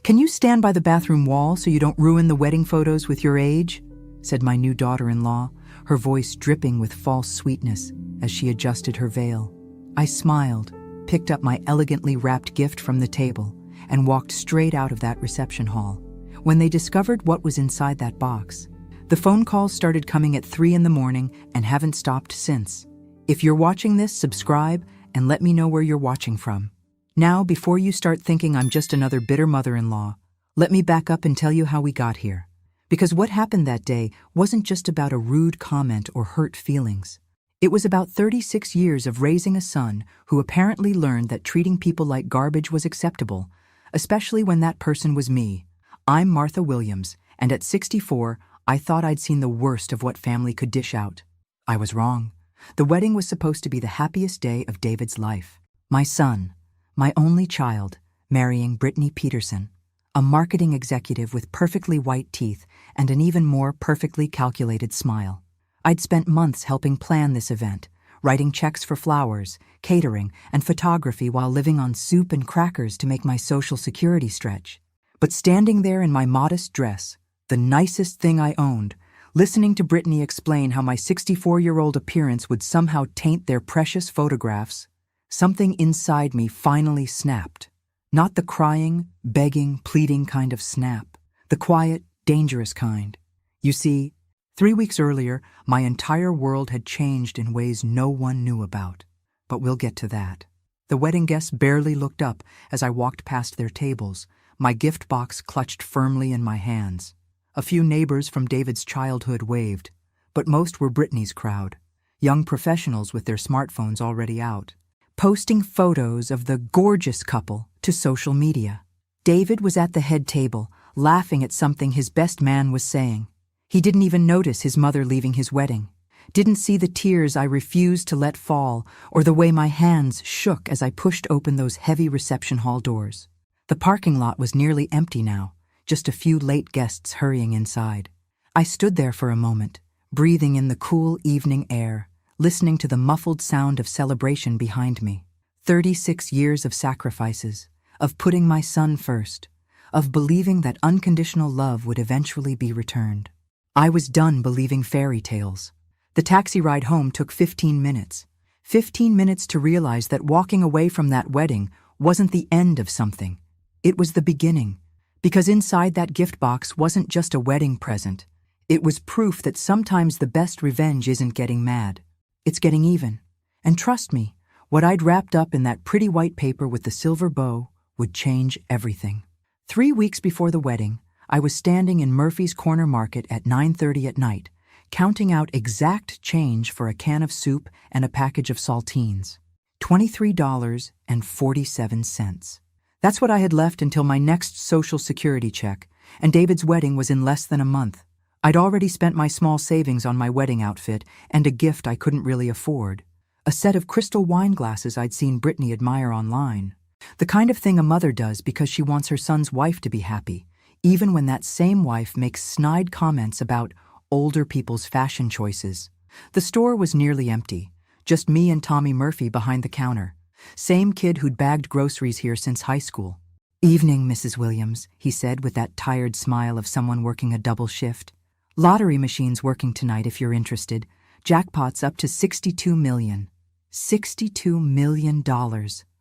"Can you stand by the bathroom wall so you don't ruin the wedding photos with your age?" said my new daughter-in-law, her voice dripping with false sweetness as she adjusted her veil. I smiled, picked up my elegantly wrapped gift from the table, and walked straight out of that reception hall. When they discovered what was inside that box, the phone calls started coming at 3 in the morning and haven't stopped since. If you're watching this, subscribe and let me know where you're watching from. Now, before you start thinking I'm just another bitter mother-in-law, let me back up and tell you how we got here. Because what happened that day wasn't just about a rude comment or hurt feelings. It was about 36 years of raising a son who apparently learned that treating people like garbage was acceptable, especially when that person was me. I'm Martha Williams, and at 64, I thought I'd seen the worst of what family could dish out. I was wrong. The wedding was supposed to be the happiest day of David's life. My son, my only child, marrying Brittany Peterson, a marketing executive with perfectly white teeth and an even more perfectly calculated smile. I'd spent months helping plan this event, writing checks for flowers, catering, and photography while living on soup and crackers to make my Social Security stretch. But standing there in my modest dress, the nicest thing I owned, listening to Brittany explain how my 64-year-old appearance would somehow taint their precious photographs, something inside me finally snapped. Not the crying, begging, pleading kind of snap, the quiet, dangerous kind. You see, 3 weeks earlier, my entire world had changed in ways no one knew about. But we'll get to that. The wedding guests barely looked up as I walked past their tables, my gift box clutched firmly in my hands. A few neighbors from David's childhood waved, but most were Brittany's crowd, young professionals with their smartphones already out, posting photos of the gorgeous couple to social media. David was at the head table, laughing at something his best man was saying. He didn't even notice his mother leaving his wedding, didn't see the tears I refused to let fall or the way my hands shook as I pushed open those heavy reception hall doors. The parking lot was nearly empty now, just a few late guests hurrying inside. I stood there for a moment, breathing in the cool evening air, listening to the muffled sound of celebration behind me. 36 years of sacrifices, of putting my son first, of believing that unconditional love would eventually be returned. I was done believing fairy tales. The taxi ride home took 15 minutes. 15 minutes to realize that walking away from that wedding wasn't the end of something. It was the beginning, because inside that gift box wasn't just a wedding present. It was proof that sometimes the best revenge isn't getting mad. It's getting even. And trust me, what I'd wrapped up in that pretty white paper with the silver bow would change everything. 3 weeks before the wedding, I was standing in Murphy's Corner Market at 9:30 at night, counting out exact change for a can of soup and a package of saltines. $23.47. That's what I had left until my next Social Security check, and David's wedding was in less than a month. I'd already spent my small savings on my wedding outfit and a gift I couldn't really afford. A set of crystal wine glasses I'd seen Brittany admire online. The kind of thing a mother does because she wants her son's wife to be happy, even when that same wife makes snide comments about older people's fashion choices. The store was nearly empty, just me and Tommy Murphy behind the counter. Same kid who'd bagged groceries here since high school. "Evening, Mrs. Williams," he said with that tired smile of someone working a double shift. "Lottery machine's working tonight if you're interested. Jackpot's up to $62 million. $62 million.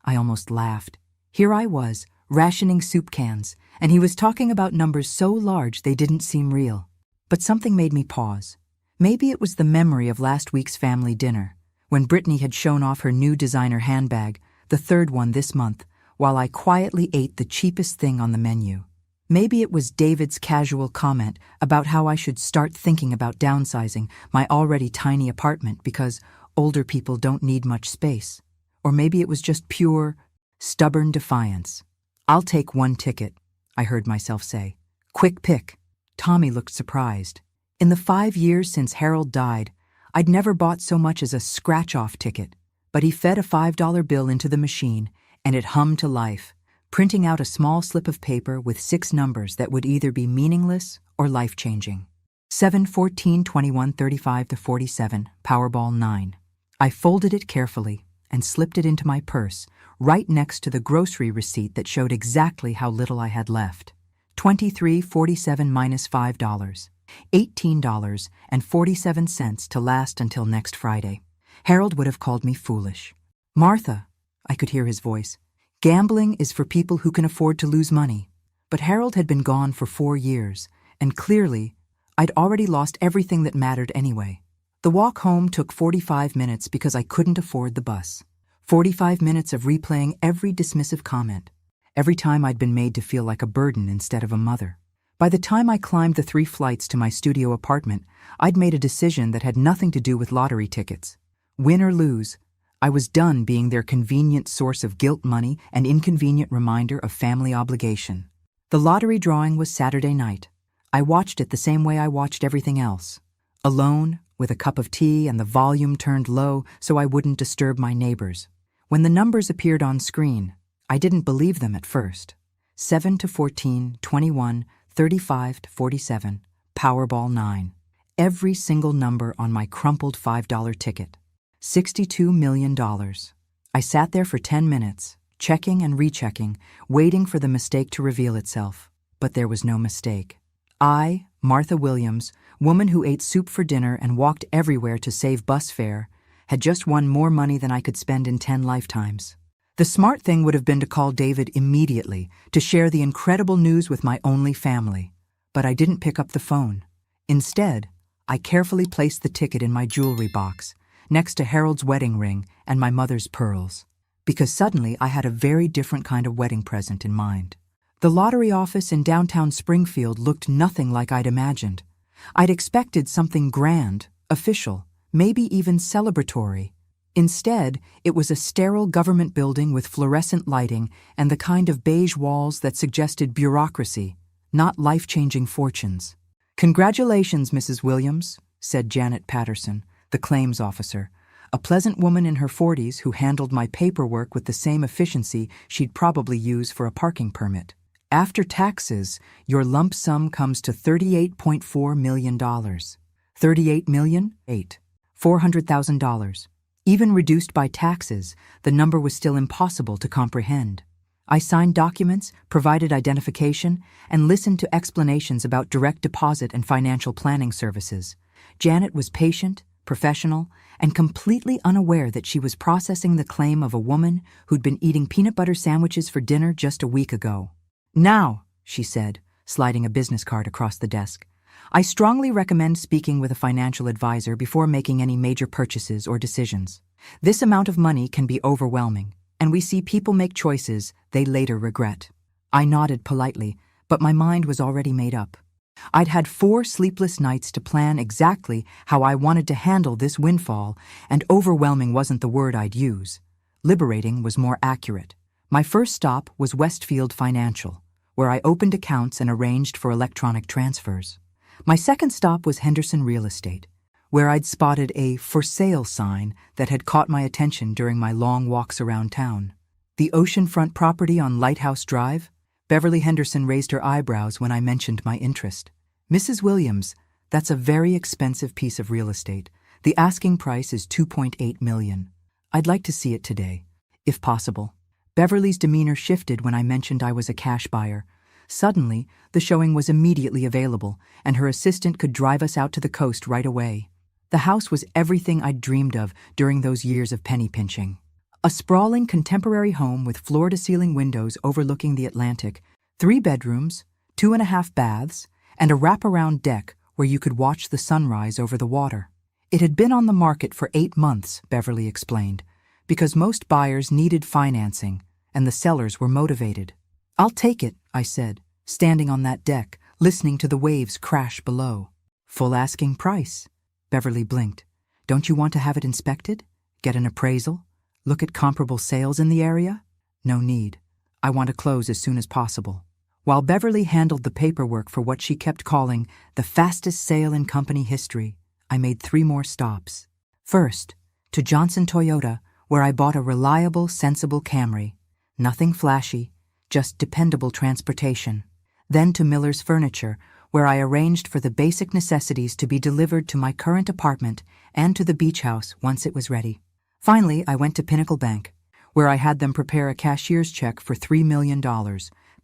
I almost laughed. Here I was, rationing soup cans, and he was talking about numbers so large they didn't seem real. But something made me pause. Maybe it was the memory of last week's family dinner, when Brittany had shown off her new designer handbag, the third one this month, while I quietly ate the cheapest thing on the menu. Maybe it was David's casual comment about how I should start thinking about downsizing my already tiny apartment because older people don't need much space. Or maybe it was just pure, stubborn defiance. "I'll take one ticket," I heard myself say. "Quick pick." Tommy looked surprised. In the 5 years since Harold died, I'd never bought so much as a scratch-off ticket, but he fed a $5 bill into the machine, and it hummed to life, printing out a small slip of paper with 6 numbers that would either be meaningless or life-changing. 7, 14, 21, 35 to 47, Powerball 9. I folded it carefully and slipped it into my purse, right next to the grocery receipt that showed exactly how little I had left. $23.47 minus $5. $18.47 to last until next Friday. Harold would have called me foolish. Martha, I could hear his voice. Gambling is for people who can afford to lose money. But Harold had been gone for 4 years, and clearly, I'd already lost everything that mattered anyway. The walk home took 45 minutes because I couldn't afford the bus. 45 minutes of replaying every dismissive comment. Every time I'd been made to feel like a burden instead of a mother. By the time I climbed the 3 flights to my studio apartment, I'd made a decision that had nothing to do with lottery tickets. Win or lose, I was done being their convenient source of guilt money and inconvenient reminder of family obligation. The lottery drawing was Saturday night. I watched it the same way I watched everything else. Alone, with a cup of tea and the volume turned low so I wouldn't disturb my neighbors. When the numbers appeared on screen, I didn't believe them at first. 7 to 14, 21, 35 to 47, Powerball 9. Every single number on my crumpled $5 ticket. $62 million. I sat there for 10 minutes, checking and rechecking, waiting for the mistake to reveal itself. But there was no mistake. I, Martha Williams, woman who ate soup for dinner and walked everywhere to save bus fare, had just won more money than I could spend in 10 lifetimes. The smart thing would have been to call David immediately to share the incredible news with my only family. But I didn't pick up the phone. Instead, I carefully placed the ticket in my jewelry box, next to Harold's wedding ring and my mother's pearls. Because suddenly I had a very different kind of wedding present in mind. The lottery office in downtown Springfield looked nothing like I'd imagined. I'd expected something grand, official, maybe even celebratory. Instead, it was a sterile government building with fluorescent lighting and the kind of beige walls that suggested bureaucracy, not life-changing fortunes. "Congratulations, Mrs. Williams," said Janet Patterson, the claims officer, a pleasant woman in her 40s who handled my paperwork with the same efficiency she'd probably use for a parking permit. "After taxes, your lump sum comes to $38.4 million. $38 million? $400,000. Even reduced by taxes, the number was still impossible to comprehend. I signed documents, provided identification, and listened to explanations about direct deposit and financial planning services. Janet was patient, professional, and completely unaware that she was processing the claim of a woman who'd been eating peanut butter sandwiches for dinner just a week ago. "Now," she said, sliding a business card across the desk, "I strongly recommend speaking with a financial advisor before making any major purchases or decisions. This amount of money can be overwhelming, and we see people make choices they later regret." I nodded politely, but my mind was already made up. I'd had 4 sleepless nights to plan exactly how I wanted to handle this windfall, and overwhelming wasn't the word I'd use. Liberating was more accurate. My first stop was Westfield Financial, where I opened accounts and arranged for electronic transfers. My second stop was Henderson Real Estate, where I'd spotted a "for sale" sign that had caught my attention during my long walks around town. The oceanfront property on Lighthouse Drive? Beverly Henderson raised her eyebrows when I mentioned my interest. "Mrs. Williams, that's a very expensive piece of real estate. The asking price is $2.8 million. I'd like to see it today, if possible." Beverly's demeanor shifted when I mentioned I was a cash buyer. Suddenly, the showing was immediately available, and her assistant could drive us out to the coast right away. The house was everything I'd dreamed of during those years of penny pinching. A sprawling contemporary home with floor-to-ceiling windows overlooking the Atlantic, 3 bedrooms, 2.5 baths, and a wraparound deck where you could watch the sunrise over the water. It had been on the market for 8 months, Beverly explained, because most buyers needed financing, and the sellers were motivated. "I'll take it," I said, standing on that deck, listening to the waves crash below. "Full asking price." Beverly blinked. "Don't you want to have it inspected? Get an appraisal? Look at comparable sales in the area?" "No need. I want to close as soon as possible." While Beverly handled the paperwork for what she kept calling the fastest sale in company history, I made 3 more stops. First, to Johnson Toyota, where I bought a reliable, sensible Camry. Nothing flashy, just dependable transportation. Then to Miller's Furniture, where I arranged for the basic necessities to be delivered to my current apartment and to the beach house once it was ready. Finally, I went to Pinnacle Bank, where I had them prepare a cashier's check for $3 million,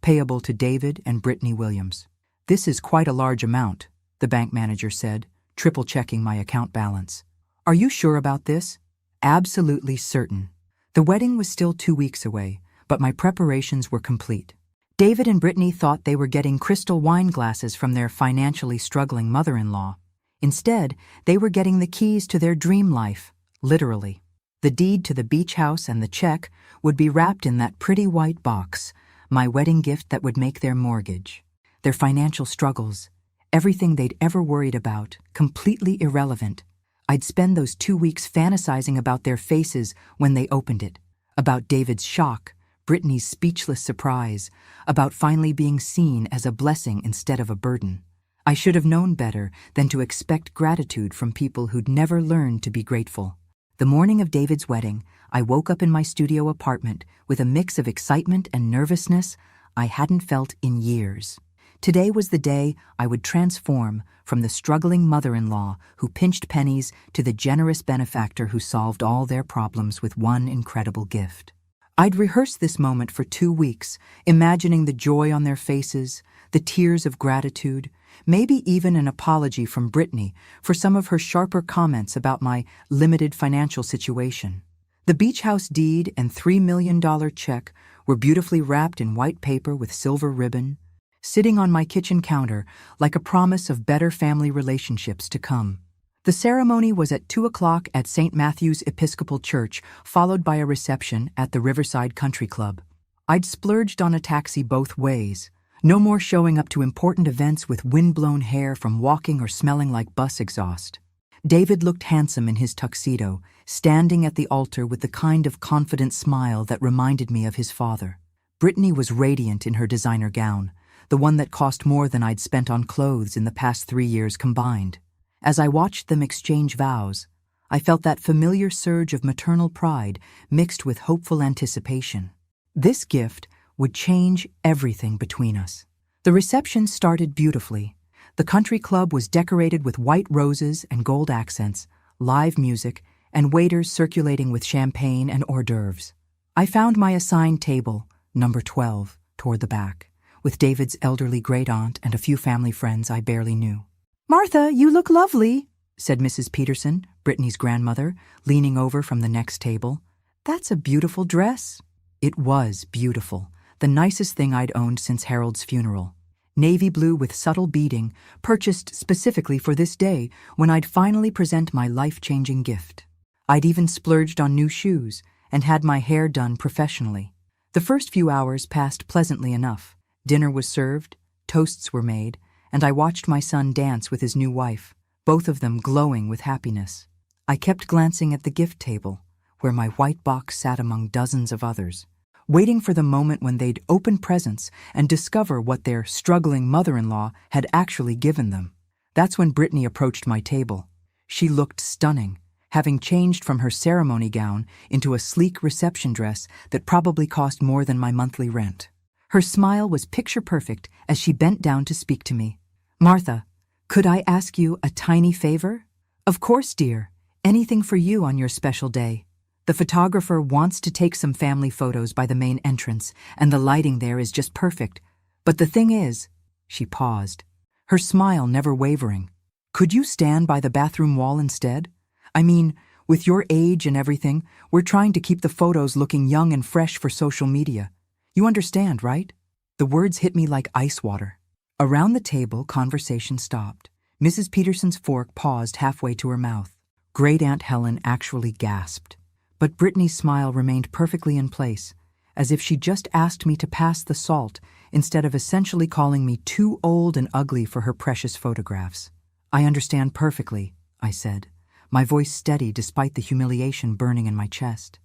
payable to David and Brittany Williams. "This is quite a large amount," the bank manager said, triple-checking my account balance. "Are you sure about this?" "Absolutely certain." The wedding was still 2 weeks away, but my preparations were complete. David and Brittany thought they were getting crystal wine glasses from their financially struggling mother-in-law. Instead, they were getting the keys to their dream life, literally. The deed to the beach house and the check would be wrapped in that pretty white box, my wedding gift that would make their mortgage. Their financial struggles, everything they'd ever worried about, completely irrelevant. I'd spend those 2 weeks fantasizing about their faces when they opened it, about David's shock, Brittany's speechless surprise, about finally being seen as a blessing instead of a burden. I should have known better than to expect gratitude from people who'd never learned to be grateful. The morning of David's wedding, I woke up in my studio apartment with a mix of excitement and nervousness I hadn't felt in years. Today was the day I would transform from the struggling mother-in-law who pinched pennies to the generous benefactor who solved all their problems with one incredible gift. I'd rehearsed this moment for 2 weeks, imagining the joy on their faces, the tears of gratitude, maybe even an apology from Brittany for some of her sharper comments about my limited financial situation. The beach house deed and $3 million check were beautifully wrapped in white paper with silver ribbon, sitting on my kitchen counter like a promise of better family relationships to come. The ceremony was at 2 o'clock at St. Matthew's Episcopal Church, followed by a reception at the Riverside Country Club. I'd splurged on a taxi both ways. No more showing up to important events with wind-blown hair from walking or smelling like bus exhaust. David looked handsome in his tuxedo, standing at the altar with the kind of confident smile that reminded me of his father. Brittany was radiant in her designer gown, the one that cost more than I'd spent on clothes in the past 3 years combined. As I watched them exchange vows, I felt that familiar surge of maternal pride mixed with hopeful anticipation. This gift would change everything between us. The reception started beautifully. The country club was decorated with white roses and gold accents, live music, and waiters circulating with champagne and hors d'oeuvres. I found my assigned table, number 12, toward the back, with David's elderly great-aunt and a few family friends I barely knew. "Martha, you look lovely," said Mrs. Peterson, Brittany's grandmother, leaning over from the next table. "That's a beautiful dress." It was beautiful, the nicest thing I'd owned since Harold's funeral. Navy blue with subtle beading, purchased specifically for this day when I'd finally present my life-changing gift. I'd even splurged on new shoes and had my hair done professionally. The first few hours passed pleasantly enough. Dinner was served, toasts were made, and I watched my son dance with his new wife, both of them glowing with happiness. I kept glancing at the gift table, where my white box sat among dozens of others, waiting for the moment when they'd open presents and discover what their struggling mother-in-law had actually given them. That's when Brittany approached my table. She looked stunning, having changed from her ceremony gown into a sleek reception dress that probably cost more than my monthly rent. Her smile was picture-perfect as she bent down to speak to me. "Martha, could I ask you a tiny favor?" "Of course, dear. Anything for you on your special day. The photographer wants to take some family photos by the main entrance, and the lighting there is just perfect. But the thing is," she paused, her smile never wavering, "could you stand by the bathroom wall instead? I mean, with your age and everything, we're trying to keep the photos looking young and fresh for social media. You understand, right?" The words hit me like ice water. Around the table, conversation stopped. Mrs. Peterson's fork paused halfway to her mouth. Great Aunt Helen actually gasped. But Brittany's smile remained perfectly in place, as if she just asked me to pass the salt instead of essentially calling me too old and ugly for her precious photographs. "I understand perfectly," I said, my voice steady despite the humiliation burning in my chest.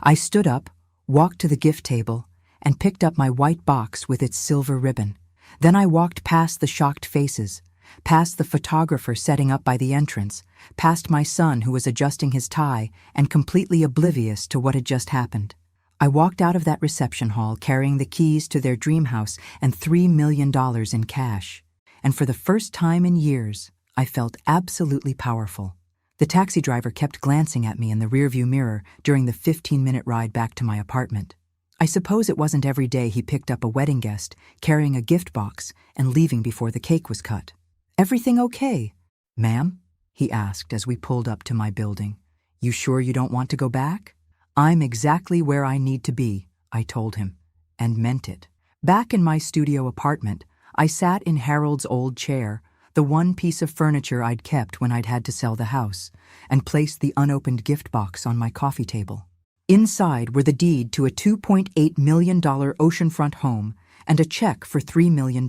I stood up, walked to the gift table, and picked up my white box with its silver ribbon. Then I walked past the shocked faces, past the photographer setting up by the entrance, past my son who was adjusting his tie and completely oblivious to what had just happened. I walked out of that reception hall carrying the keys to their dream house and $3 million in cash. And for the first time in years, I felt absolutely powerful. The taxi driver kept glancing at me in the rearview mirror during the 15-minute ride back to my apartment. I suppose it wasn't every day he picked up a wedding guest, carrying a gift box, and leaving before the cake was cut. "Everything okay, ma'am?" he asked as we pulled up to my building. "You sure you don't want to go back?" "I'm exactly where I need to be," I told him, and meant it. Back in my studio apartment, I sat in Harold's old chair, the one piece of furniture I'd kept when I'd had to sell the house, and placed the unopened gift box on my coffee table. Inside were the deed to a $2.8 million oceanfront home and a check for $3 million.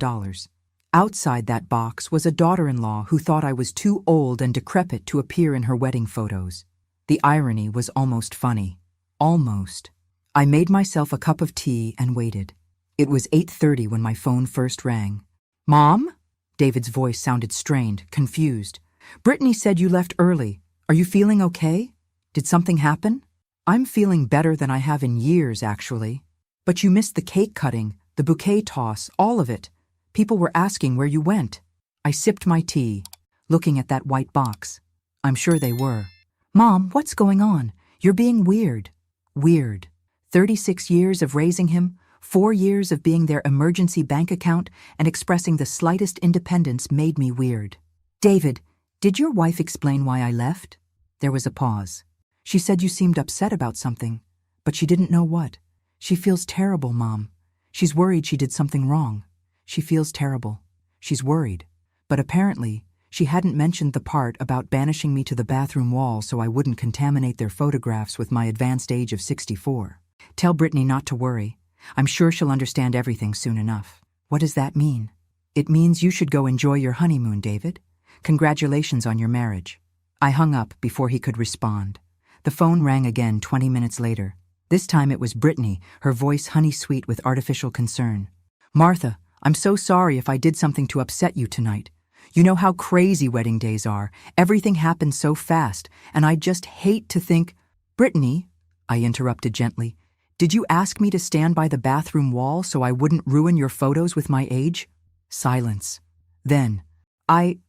Outside that box was a daughter-in-law who thought I was too old and decrepit to appear in her wedding photos. The irony was almost funny. Almost. I made myself a cup of tea and waited. It was 8:30 when my phone first rang. "Mom?" David's voice sounded strained, confused. "Brittany said you left early. Are you feeling okay? Did something happen?" "I'm feeling better than I have in years, actually. But you missed the cake cutting, the bouquet toss, all of it. People were asking where you went." I sipped my tea, looking at that white box. I'm sure they were. "Mom, what's going on? You're being weird." Weird. 36 years of raising him, 4 years of being their emergency bank account and expressing the slightest independence made me weird. "David, did your wife explain why I left?" There was a pause. "She said you seemed upset about something, but she didn't know what. She feels terrible, Mom. She's worried she did something wrong. She feels terrible. She's worried. But apparently, she hadn't mentioned the part about banishing me to the bathroom wall so I wouldn't contaminate their photographs with my advanced age of 64. Tell Brittany not to worry. I'm sure she'll understand everything soon enough." "What does that mean?" "It means you should go enjoy your honeymoon, David. Congratulations on your marriage." I hung up before he could respond. The phone rang again 20 minutes later. This time it was Brittany, her voice honey-sweet with artificial concern. "Martha, I'm so sorry if I did something to upset you tonight. You know how crazy wedding days are. Everything happens so fast, and I just hate to think—" "Brittany," I interrupted gently, "did you ask me to stand by the bathroom wall so I wouldn't ruin your photos with my age?" Silence. Then, I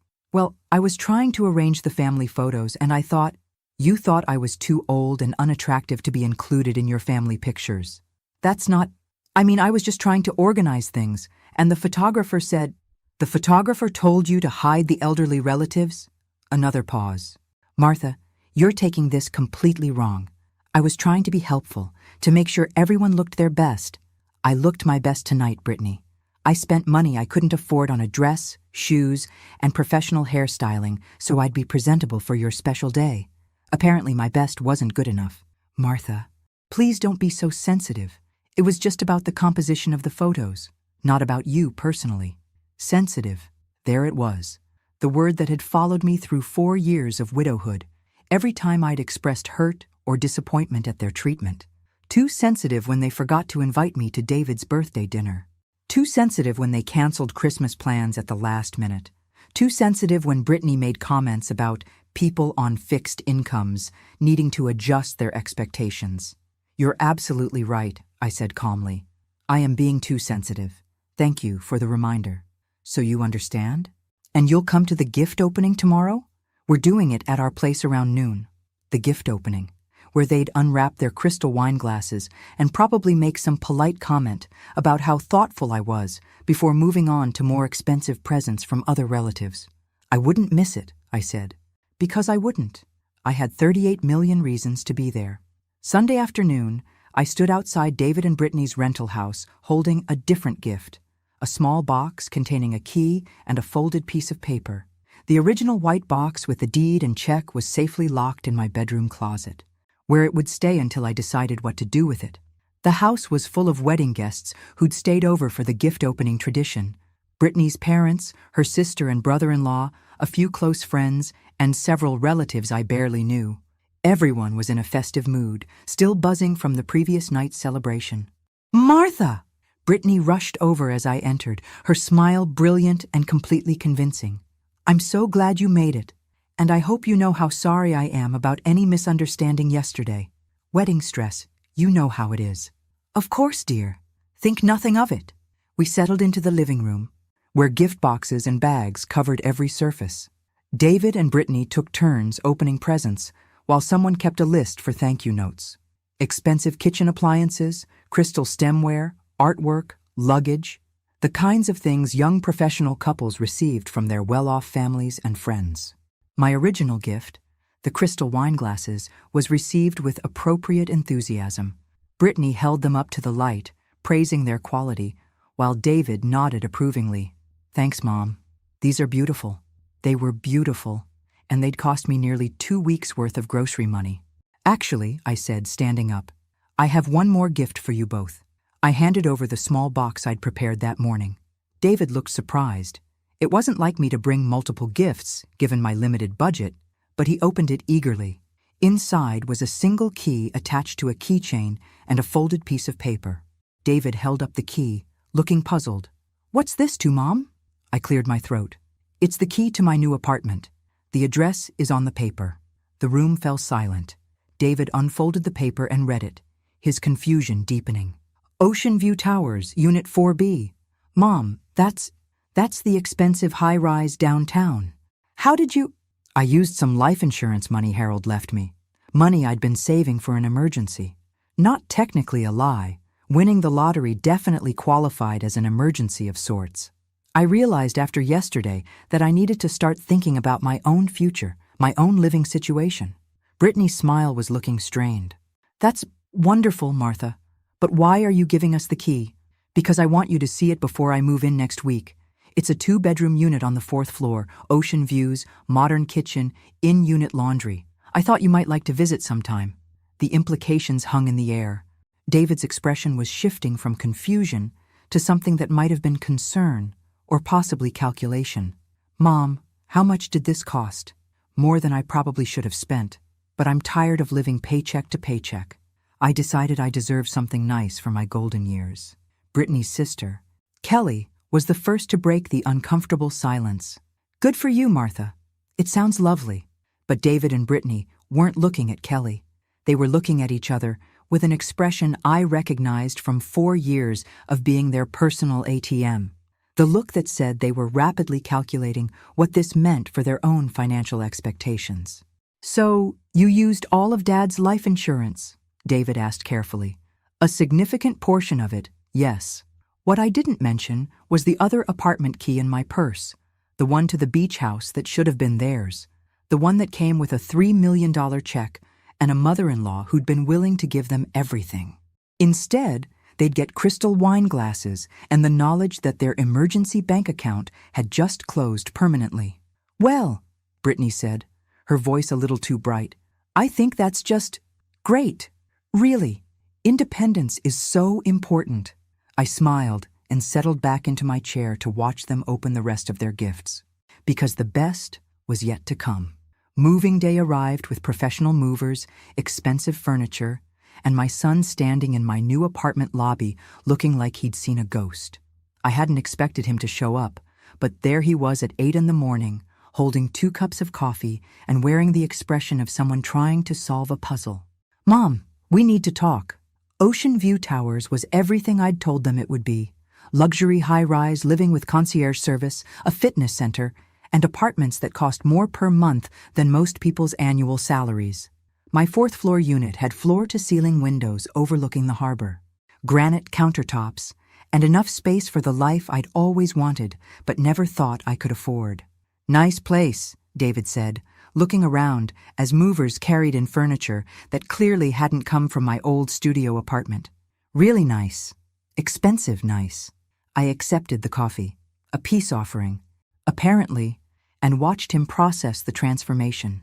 was trying to arrange the family photos, and I thought, "You thought I was too old and unattractive to be included in your family pictures. That's not— I was just trying to organize things, and the photographer said—" "The photographer told you to hide the elderly relatives?" Another pause. "Martha, you're taking this completely wrong. I was trying to be helpful, to make sure everyone looked their best. I looked my best tonight, Brittany. I spent money I couldn't afford on a dress, shoes, and professional hairstyling so I'd be presentable for your special day. Apparently my best wasn't good enough." "Martha, please don't be so sensitive. It was just about the composition of the photos, not about you personally." Sensitive. There it was. The word that had followed me through 4 years of widowhood, every time I'd expressed hurt or disappointment at their treatment. Too sensitive when they forgot to invite me to David's birthday dinner. Too sensitive when they canceled Christmas plans at the last minute. Too sensitive when Brittany made comments about people on fixed incomes needing to adjust their expectations. "You're absolutely right," I said calmly. "I am being too sensitive. Thank you for the reminder." "So you understand? And you'll come to the gift opening tomorrow? We're doing it at our place around noon." The gift opening, where they'd unwrap their crystal wine glasses and probably make some polite comment about how thoughtful I was before moving on to more expensive presents from other relatives. "I wouldn't miss it," I said. Because I wouldn't. I had 38 million reasons to be there. Sunday afternoon, I stood outside David and Brittany's rental house holding a different gift. A small box containing a key and a folded piece of paper. The original white box with the deed and check was safely locked in my bedroom closet, where it would stay until I decided what to do with it. The house was full of wedding guests who'd stayed over for the gift opening tradition. Brittany's parents, her sister and brother-in-law, a few close friends, and several relatives I barely knew. Everyone was in a festive mood, still buzzing from the previous night's celebration. "Martha!" Brittany rushed over as I entered, her smile brilliant and completely convincing. "I'm so glad you made it, and I hope you know how sorry I am about any misunderstanding yesterday. Wedding stress, you know how it is." "Of course, dear. Think nothing of it." We settled into the living room, where gift boxes and bags covered every surface. David and Brittany took turns opening presents, while someone kept a list for thank you notes. Expensive kitchen appliances, crystal stemware, artwork, luggage, the kinds of things young professional couples received from their well-off families and friends. My original gift, the crystal wine glasses, was received with appropriate enthusiasm. Brittany held them up to the light, praising their quality, while David nodded approvingly. "Thanks, Mom. These are beautiful." They were beautiful, and they'd cost me nearly 2 weeks' worth of grocery money. "Actually," I said, standing up, "I have one more gift for you both." I handed over the small box I'd prepared that morning. David looked surprised. It wasn't like me to bring multiple gifts, given my limited budget, but he opened it eagerly. Inside was a single key attached to a keychain and a folded piece of paper. David held up the key, looking puzzled. "What's this to, Mom?" I cleared my throat. "It's the key to my new apartment. The address is on the paper." The room fell silent. David unfolded the paper and read it, his confusion deepening. "Ocean View Towers, Unit 4B. Mom, that's the expensive high-rise downtown. How did you—" "I used some life insurance money Harold left me. Money I'd been saving for an emergency. Not technically a lie. Winning the lottery definitely qualified as an emergency of sorts. I realized after yesterday that I needed to start thinking about my own future, my own living situation." Brittany's smile was looking strained. "That's wonderful, Martha. But why are you giving us the key?" "Because I want you to see it before I move in next week. It's a 2-bedroom unit on the 4th floor, ocean views, modern kitchen, in-unit laundry. I thought you might like to visit sometime." The implications hung in the air. David's expression was shifting from confusion to something that might have been concern or possibly calculation. "Mom, how much did this cost?" "More than I probably should have spent, but I'm tired of living paycheck to paycheck. I decided I deserve something nice for my golden years." Brittany's sister, Kelly, was the first to break the uncomfortable silence. "Good for you, Martha. It sounds lovely." But David and Brittany weren't looking at Kelly. They were looking at each other with an expression I recognized from 4 years of being their personal ATM. The look that said they were rapidly calculating what this meant for their own financial expectations. "So, you used all of Dad's life insurance?" David asked carefully. "A significant portion of it, yes. What I didn't mention was the other apartment key in my purse, the one to the beach house that should have been theirs, the one that came with a $3 million check and a mother-in-law who'd been willing to give them everything. Instead, they'd get crystal wine glasses and the knowledge that their emergency bank account had just closed permanently." "Well," Brittany said, her voice a little too bright, "I think that's just great. Really, independence is so important." I smiled and settled back into my chair to watch them open the rest of their gifts. Because the best was yet to come. Moving day arrived with professional movers, expensive furniture, and my son standing in my new apartment lobby looking like he'd seen a ghost. I hadn't expected him to show up, but there he was at 8 in the morning, holding 2 cups of coffee and wearing the expression of someone trying to solve a puzzle. "Mom, we need to talk." Ocean View Towers was everything I'd told them it would be. Luxury high-rise living with concierge service, a fitness center, and apartments that cost more per month than most people's annual salaries. My 4th-floor unit had floor-to-ceiling windows overlooking the harbor, granite countertops, and enough space for the life I'd always wanted but never thought I could afford. "Nice place," David said, looking around as movers carried in furniture that clearly hadn't come from my old studio apartment. "Really nice. Expensive nice." I accepted the coffee, a peace offering, apparently, and watched him process the transformation.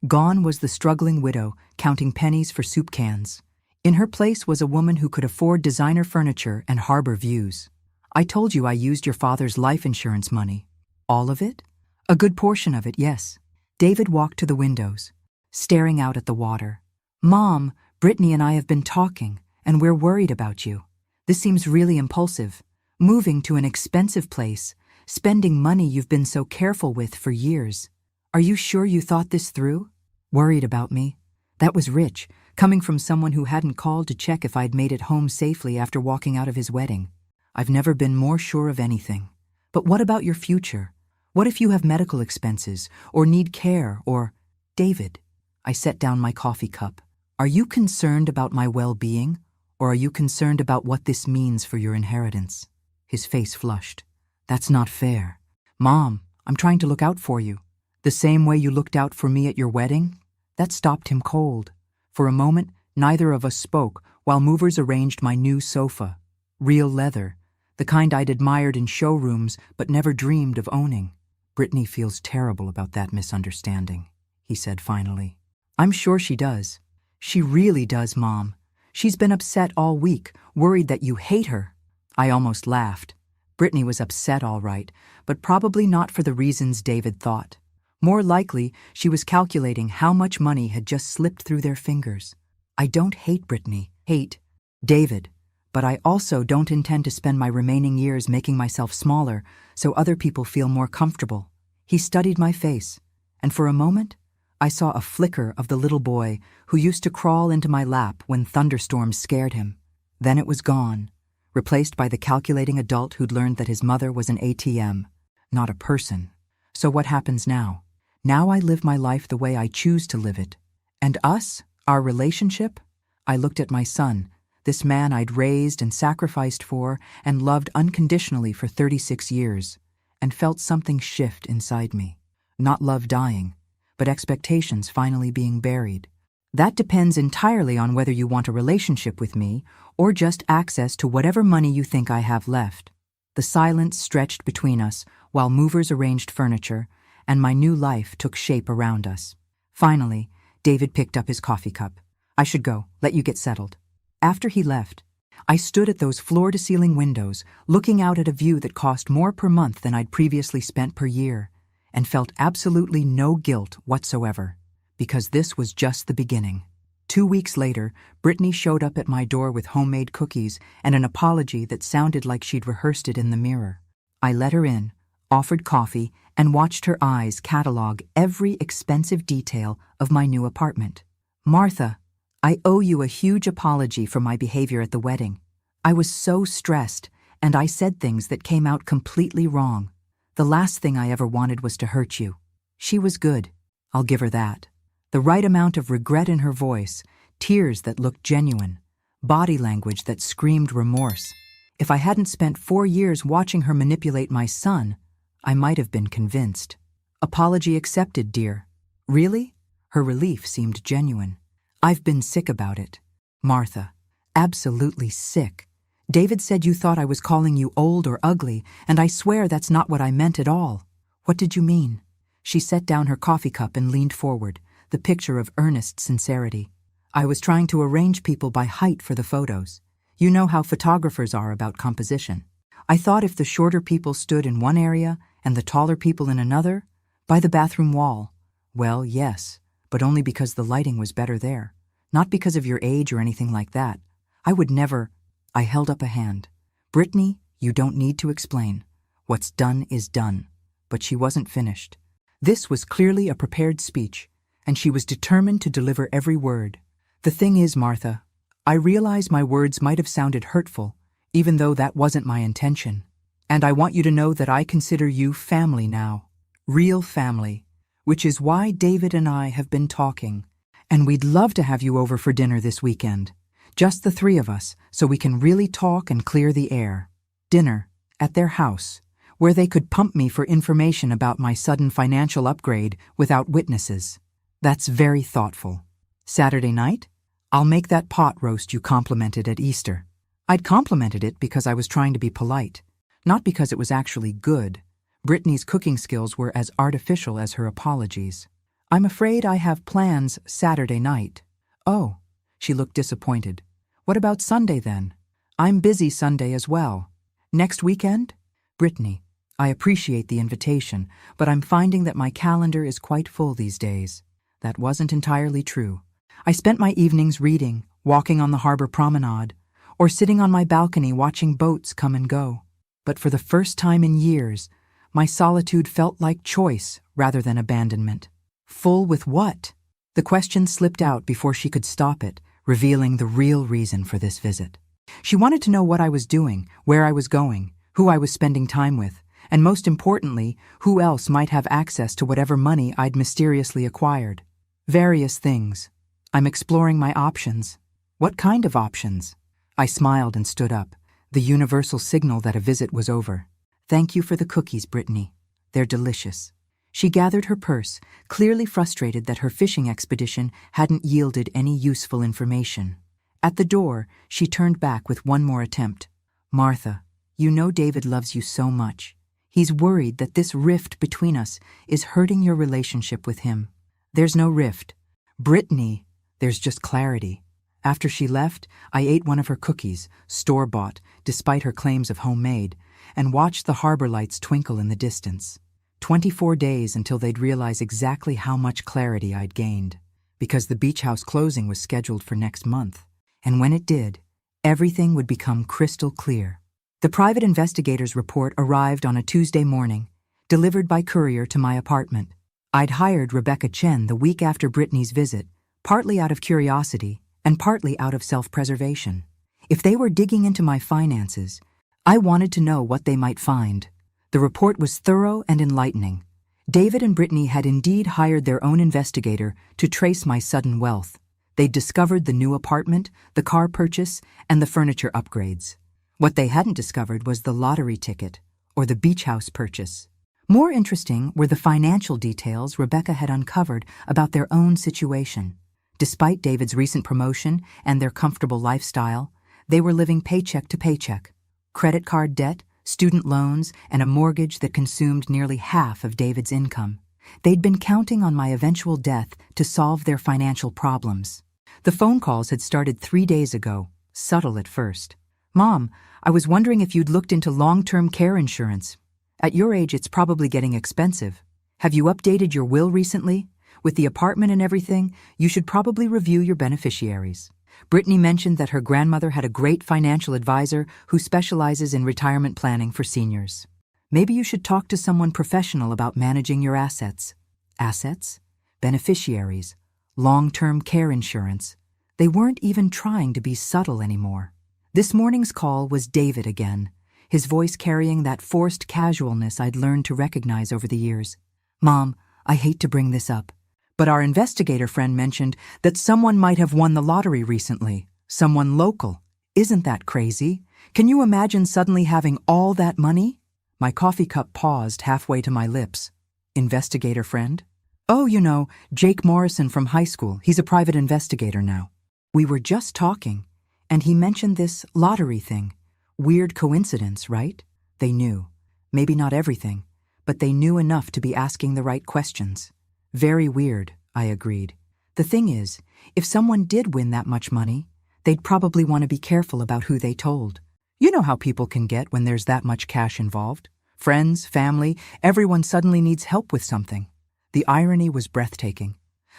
Gone was the struggling widow counting pennies for soup cans. In her place was a woman who could afford designer furniture and harbor views. "I told you I used your father's life insurance money." "All of it?" "A good portion of it, yes." David walked to the windows, staring out at the water. "Mom, Brittany and I have been talking, and we're worried about you. This seems really impulsive. Moving to an expensive place, spending money you've been so careful with for years. Are you sure you thought this through?" Worried about me? That was rich, coming from someone who hadn't called to check if I'd made it home safely after walking out of his wedding. I've never been more sure of anything. But what about your future? What if you have medical expenses, or need care, or— "David," I set down my coffee cup, "are you concerned about my well-being, Or are you concerned about what this means for your inheritance? His face flushed. That's not fair. Mom, I'm trying to look out for you. The same way you looked out for me at your wedding? That stopped him cold. For a moment, neither of us spoke while movers arranged my new sofa. Real leather, the kind I'd admired in showrooms but never dreamed of owning. Brittany feels terrible about that misunderstanding, he said finally. I'm sure she does. She really does, Mom. She's been upset all week, worried that you hate her. I almost laughed. Brittany was upset all right, but probably not for the reasons David thought. More likely, she was calculating how much money had just slipped through their fingers. I don't hate Brittany, hate David, but I also don't intend to spend my remaining years making myself smaller so other people feel more comfortable. He studied my face, and for a moment, I saw a flicker of the little boy who used to crawl into my lap when thunderstorms scared him. Then it was gone, replaced by the calculating adult who'd learned that his mother was an ATM, not a person. So what happens now? Now I live my life the way I choose to live it. And us? Our relationship? I looked at my son, this man I'd raised and sacrificed for and loved unconditionally for 36 years, and felt something shift inside me. Not love dying, but expectations finally being buried. That depends entirely on whether you want a relationship with me or just access to whatever money you think I have left. The silence stretched between us while movers arranged furniture, and my new life took shape around us. Finally, David picked up his coffee cup. I should go, let you get settled. After he left, I stood at those floor-to-ceiling windows, looking out at a view that cost more per month than I'd previously spent per year, and felt absolutely no guilt whatsoever, because this was just the beginning. 2 weeks later, Brittany showed up at my door with homemade cookies and an apology that sounded like she'd rehearsed it in the mirror. I let her in, offered coffee, and watched her eyes catalog every expensive detail of my new apartment. Martha, I owe you a huge apology for my behavior at the wedding. I was so stressed, and I said things that came out completely wrong. The last thing I ever wanted was to hurt you. She was good. I'll give her that. The right amount of regret in her voice, tears that looked genuine, body language that screamed remorse. If I hadn't spent 4 years watching her manipulate my son, I might have been convinced. Apology accepted, dear. Really? Her relief seemed genuine. I've been sick about it. Martha, absolutely sick. David said you thought I was calling you old or ugly, and I swear that's not what I meant at all. What did you mean? She set down her coffee cup and leaned forward, the picture of earnest sincerity. I was trying to arrange people by height for the photos. You know how photographers are about composition. I thought if the shorter people stood in one area and the taller people in another, by the bathroom wall. Well, yes, but only because the lighting was better there. Not because of your age or anything like that. I would never. I held up a hand. Brittany, you don't need to explain. What's done is done. But she wasn't finished. This was clearly a prepared speech, and she was determined to deliver every word. The thing is, Martha, I realize my words might have sounded hurtful, even though that wasn't my intention. And I want you to know that I consider you family now. Real family. Which is why David and I have been talking. And we'd love to have you over for dinner this weekend. Just the 3 of us, so we can really talk and clear the air. Dinner, at their house, where they could pump me for information about my sudden financial upgrade without witnesses. That's very thoughtful. Saturday night? I'll make that pot roast you complimented at Easter. I'd complimented it because I was trying to be polite, not because it was actually good. Brittany's cooking skills were as artificial as her apologies. I'm afraid I have plans Saturday night. Oh, she looked disappointed. What about Sunday then? I'm busy Sunday as well. Next weekend? Brittany, I appreciate the invitation, but I'm finding that my calendar is quite full these days. That wasn't entirely true. I spent my evenings reading, walking on the harbor promenade, or sitting on my balcony watching boats come and go. But for the first time in years, my solitude felt like choice rather than abandonment. Full with what? The question slipped out before she could stop it, revealing the real reason for this visit. She wanted to know what I was doing, where I was going, who I was spending time with, and most importantly, who else might have access to whatever money I'd mysteriously acquired. Various things. I'm exploring my options. What kind of options? I smiled and stood up, the universal signal that a visit was over. Thank you for the cookies, Brittany. They're delicious. She gathered her purse, clearly frustrated that her fishing expedition hadn't yielded any useful information. At the door, she turned back with one more attempt. Martha, you know David loves you so much. He's worried that this rift between us is hurting your relationship with him. There's no rift. Brittany, there's just clarity. After she left, I ate one of her cookies, store-bought, despite her claims of homemade, and watched the harbor lights twinkle in the distance. 24 days until they'd realize exactly how much clarity I'd gained, because the beach house closing was scheduled for next month. And when it did, everything would become crystal clear. The private investigator's report arrived on a Tuesday morning, delivered by courier to my apartment. I'd hired Rebecca Chen the week after Brittany's visit, partly out of curiosity and partly out of self-preservation. If they were digging into my finances, I wanted to know what they might find. The report was thorough and enlightening. David and Brittany had indeed hired their own investigator to trace my sudden wealth. They'd discovered the new apartment, the car purchase, and the furniture upgrades. What they hadn't discovered was the lottery ticket or the beach house purchase. More interesting were the financial details Rebecca had uncovered about their own situation. Despite David's recent promotion and their comfortable lifestyle, they were living paycheck to paycheck. Credit card debt, student loans, and a mortgage that consumed nearly half of David's income. They'd been counting on my eventual death to solve their financial problems. The phone calls had started 3 days ago, subtle at first. Mom, I was wondering if you'd looked into long-term care insurance. At your age, it's probably getting expensive. Have you updated your will recently? With the apartment and everything, you should probably review your beneficiaries. Brittany mentioned that her grandmother had a great financial advisor who specializes in retirement planning for seniors. Maybe you should talk to someone professional about managing your assets. Assets? Beneficiaries? Long-term care insurance? They weren't even trying to be subtle anymore. This morning's call was David again, his voice carrying that forced casualness I'd learned to recognize over the years. Mom, I hate to bring this up, but our investigator friend mentioned that someone might have won the lottery recently. Someone local. Isn't that crazy? Can you imagine suddenly having all that money? My coffee cup paused halfway to my lips. Investigator friend? Oh, you know, Jake Morrison from high school. He's a private investigator now. We were just talking, and he mentioned this lottery thing. Weird coincidence, right? They knew. Maybe not everything, but they knew enough to be asking the right questions. Very weird, I agreed. The thing is, if someone did win that much money, they'd probably want to be careful about who they told. You know how people can get when there's that much cash involved. Friends, family, everyone suddenly needs help with something. The irony was breathtaking.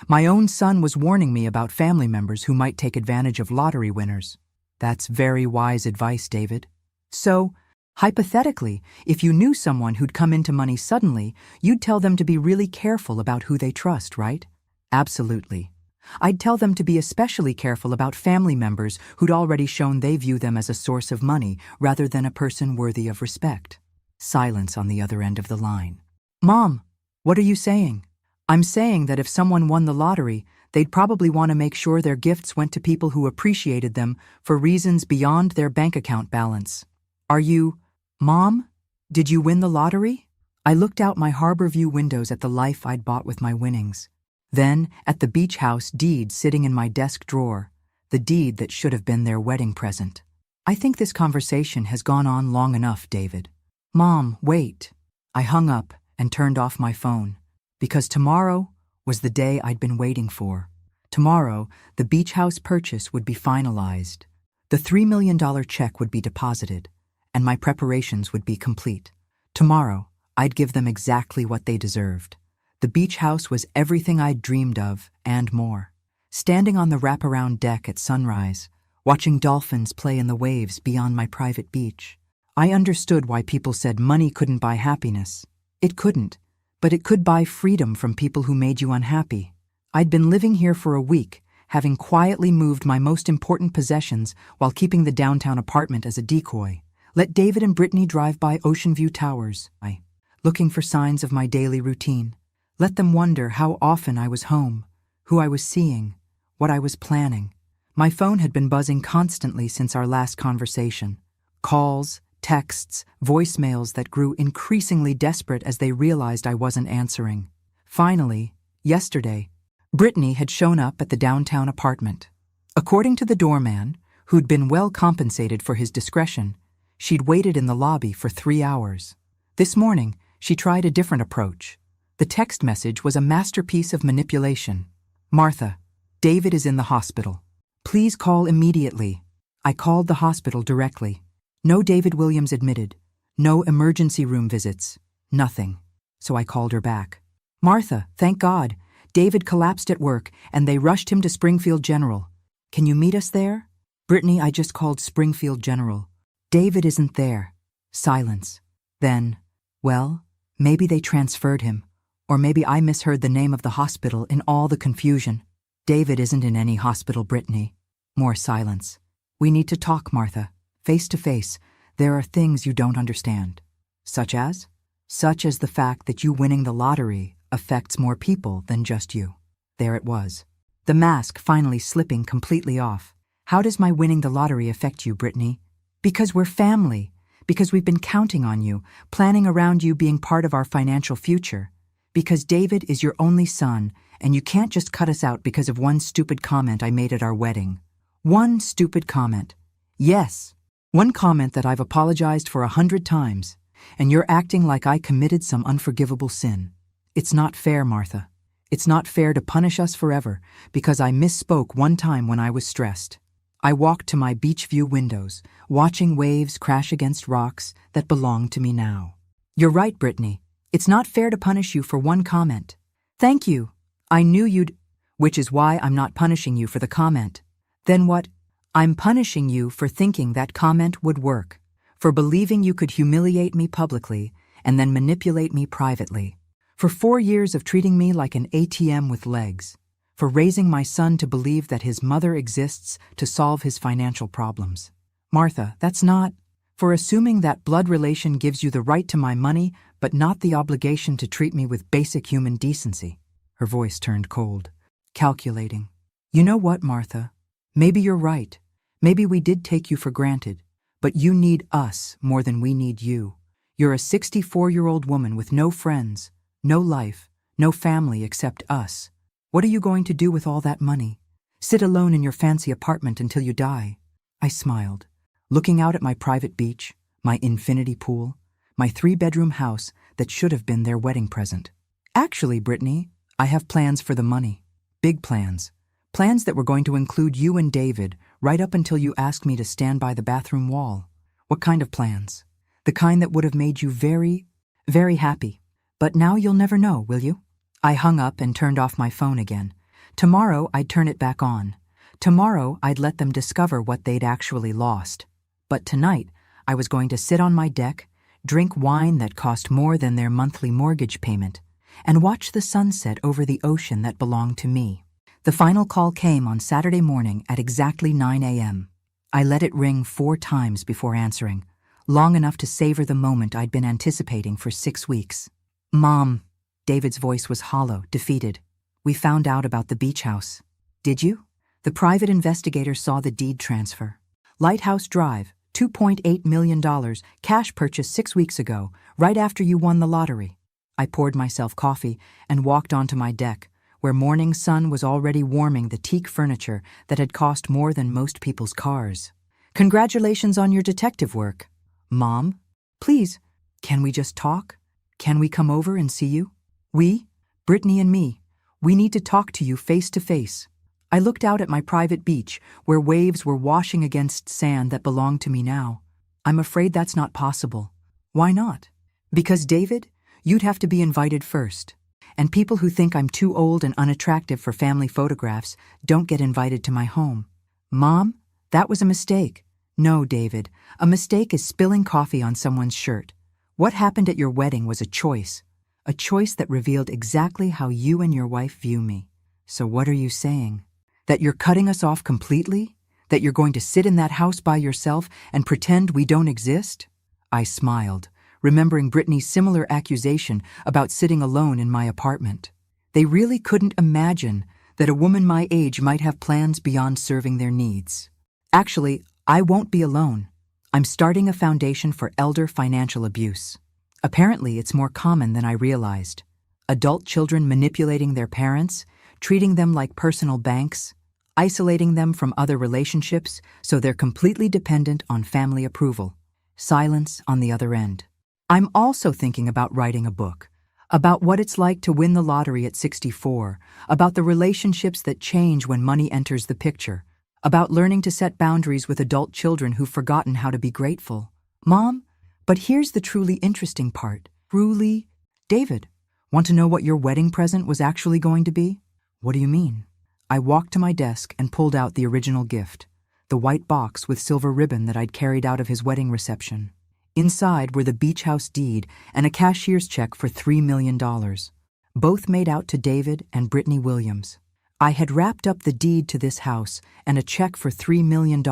My own son was warning me about family members who might take advantage of lottery winners. That's very wise advice, David. So, hypothetically, if you knew someone who'd come into money suddenly, you'd tell them to be really careful about who they trust, right? Absolutely. I'd tell them to be especially careful about family members who'd already shown they view them as a source of money rather than a person worthy of respect. Silence on the other end of the line. Mom, what are you saying? I'm saying that if someone won the lottery, they'd probably want to make sure their gifts went to people who appreciated them for reasons beyond their bank account balance. Are you... Mom? Did you win the lottery? I looked out my harbor view windows at the life I'd bought with my winnings. Then, at the beach house deed sitting in my desk drawer, the deed that should have been their wedding present. I think this conversation has gone on long enough, David. Mom, wait. I hung up and turned off my phone, because tomorrow was the day I'd been waiting for. Tomorrow, the beach house purchase would be finalized. The $3 million check would be deposited, and my preparations would be complete. Tomorrow, I'd give them exactly what they deserved. The beach house was everything I'd dreamed of, and more. Standing on the wraparound deck at sunrise, watching dolphins play in the waves beyond my private beach, I understood why people said money couldn't buy happiness. It couldn't, but it could buy freedom from people who made you unhappy. I'd been living here for a week, having quietly moved my most important possessions while keeping the downtown apartment as a decoy. Let David and Brittany drive by Ocean View Towers, looking for signs of my daily routine. Let them wonder how often I was home, who I was seeing, what I was planning. My phone had been buzzing constantly since our last conversation. Calls, texts, voicemails that grew increasingly desperate as they realized I wasn't answering. Finally, yesterday, Brittany had shown up at the downtown apartment. According to the doorman, who'd been well compensated for his discretion, she'd waited in the lobby for 3 hours. This morning, she tried a different approach. The text message was a masterpiece of manipulation. "Martha, David is in the hospital. Please call immediately." I called the hospital directly. No David Williams admitted. No emergency room visits. Nothing. So I called her back. "Martha, thank God. David collapsed at work and they rushed him to Springfield General. Can you meet us there?" "Brittany, I just called Springfield General. David isn't there." Silence. Then, "Well, maybe they transferred him. Or maybe I misheard the name of the hospital in all the confusion." "David isn't in any hospital, Brittany." More silence. "We need to talk, Martha. Face to face. There are things you don't understand." "Such as?" "Such as the fact that you winning the lottery affects more people than just you." There it was. The mask finally slipping completely off. "How does my winning the lottery affect you, Brittany?" "Because we're family. Because we've been counting on you, planning around you being part of our financial future. Because David is your only son, and you can't just cut us out because of one stupid comment I made at our wedding." One stupid comment. Yes, one comment that I've apologized for 100 times, and you're acting like I committed some unforgivable sin. It's not fair, Martha. It's not fair to punish us forever because I misspoke one time when I was stressed. I walked to my beach view windows, watching waves crash against rocks that belong to me now. "You're right, Brittany. It's not fair to punish you for one comment." "Thank you. I knew you'd—" "Which is why I'm not punishing you for the comment." "Then what?" "I'm punishing you for thinking that comment would work, for believing you could humiliate me publicly and then manipulate me privately, for 4 years of treating me like an ATM with legs, for raising my son to believe that his mother exists to solve his financial problems. Martha, that's not— for assuming that blood relation gives you the right to my money but not the obligation to treat me with basic human decency." Her voice turned cold. Calculating. "You know what, Martha? Maybe you're right. Maybe we did take you for granted. But you need us more than we need you. You're a 64-year-old woman with no friends, no life, no family except us. What are you going to do with all that money? Sit alone in your fancy apartment until you die?" I smiled, looking out at my private beach, my infinity pool, my 3-bedroom house that should have been their wedding present. "Actually, Brittany, I have plans for the money. Big plans. Plans that were going to include you and David right up until you asked me to stand by the bathroom wall." "What kind of plans?" "The kind that would have made you very, very happy. But now you'll never know, will you?" I hung up and turned off my phone again. Tomorrow I'd turn it back on. Tomorrow I'd let them discover what they'd actually lost. But tonight I was going to sit on my deck, drink wine that cost more than their monthly mortgage payment, and watch the sunset over the ocean that belonged to me. The final call came on Saturday morning at exactly 9 a.m. I let it ring 4 times before answering, long enough to savor the moment I'd been anticipating for 6 weeks. "Mom," David's voice was hollow, defeated. "We found out about the beach house." "Did you?" "The private investigator saw the deed transfer. Lighthouse Drive, $2.8 million, cash purchase 6 weeks ago, right after you won the lottery." I poured myself coffee and walked onto my deck, where morning sun was already warming the teak furniture that had cost more than most people's cars. "Congratulations on your detective work." "Mom, please, can we just talk? Can we come over and see you? We, Brittany and me, we need to talk to you face to face." I looked out at my private beach, where waves were washing against sand that belonged to me now. "I'm afraid that's not possible." "Why not?" "Because, David, you'd have to be invited first. And people who think I'm too old and unattractive for family photographs don't get invited to my home." "Mom, that was a mistake." "No, David, a mistake is spilling coffee on someone's shirt. What happened at your wedding was a choice that revealed exactly how you and your wife view me. So what are you saying? That you're cutting us off completely? That you're going to sit in that house by yourself and pretend we don't exist?" I smiled, remembering Brittany's similar accusation about sitting alone in my apartment. They really couldn't imagine that a woman my age might have plans beyond serving their needs. Actually, I won't be alone. I'm starting a foundation for elder financial abuse. Apparently, it's more common than I realized. Adult children manipulating their parents, treating them like personal banks, isolating them from other relationships so they're completely dependent on family approval. Silence on the other end. I'm also thinking about writing a book, about what it's like to win the lottery at 64, about the relationships that change when money enters the picture, about learning to set boundaries with adult children who've forgotten how to be grateful. Mom, but here's the truly interesting part. Truly, David, want to know what your wedding present was actually going to be? What do you mean? I walked to my desk and pulled out the original gift, the white box with silver ribbon that I'd carried out of his wedding reception. Inside were the beach house deed and a cashier's check for $3 million, both made out to David and Brittany Williams. I had wrapped up the deed to this house and a check for $3 million.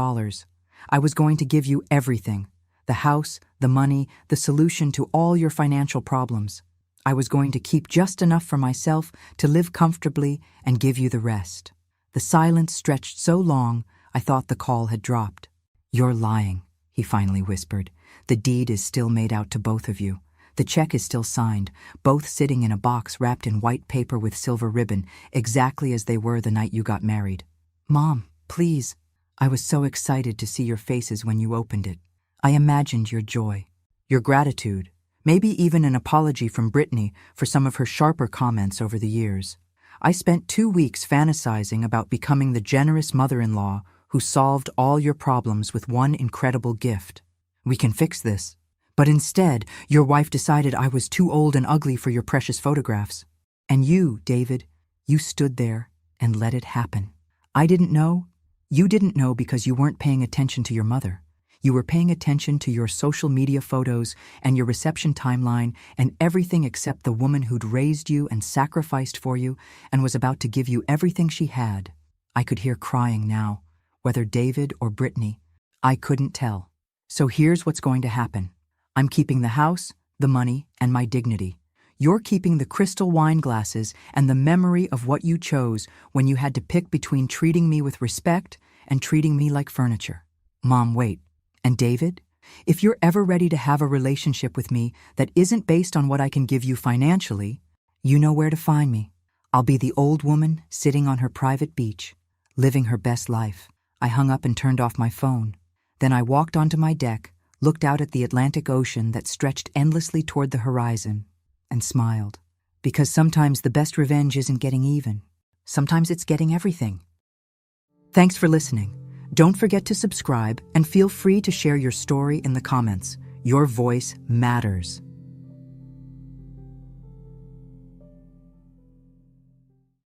I was going to give you everything: the house, the money, the solution to all your financial problems. I was going to keep just enough for myself to live comfortably and give you the rest. The silence stretched so long, I thought the call had dropped. You're lying, he finally whispered. The deed is still made out to both of you. The check is still signed, both sitting in a box wrapped in white paper with silver ribbon, exactly as they were the night you got married. Mom, please. I was so excited to see your faces when you opened it. I imagined your joy, your gratitude, maybe even an apology from Brittany for some of her sharper comments over the years. I spent 2 weeks fantasizing about becoming the generous mother-in-law who solved all your problems with one incredible gift. We can fix this. But instead, your wife decided I was too old and ugly for your precious photographs. And you, David, you stood there and let it happen. I didn't know. You didn't know because you weren't paying attention to your mother. You were paying attention to your social media photos and your reception timeline and everything except the woman who'd raised you and sacrificed for you and was about to give you everything she had. I could hear crying now, whether David or Brittany. I couldn't tell. So here's what's going to happen. I'm keeping the house, the money, and my dignity. You're keeping the crystal wine glasses and the memory of what you chose when you had to pick between treating me with respect and treating me like furniture. Mom, wait. And David, if you're ever ready to have a relationship with me that isn't based on what I can give you financially, you know where to find me. I'll be the old woman sitting on her private beach, living her best life. I hung up and turned off my phone. Then I walked onto my deck, looked out at the Atlantic Ocean that stretched endlessly toward the horizon, and smiled. Because sometimes the best revenge isn't getting even. Sometimes it's getting everything. Thanks for listening. Don't forget to subscribe and feel free to share your story in the comments. Your voice matters.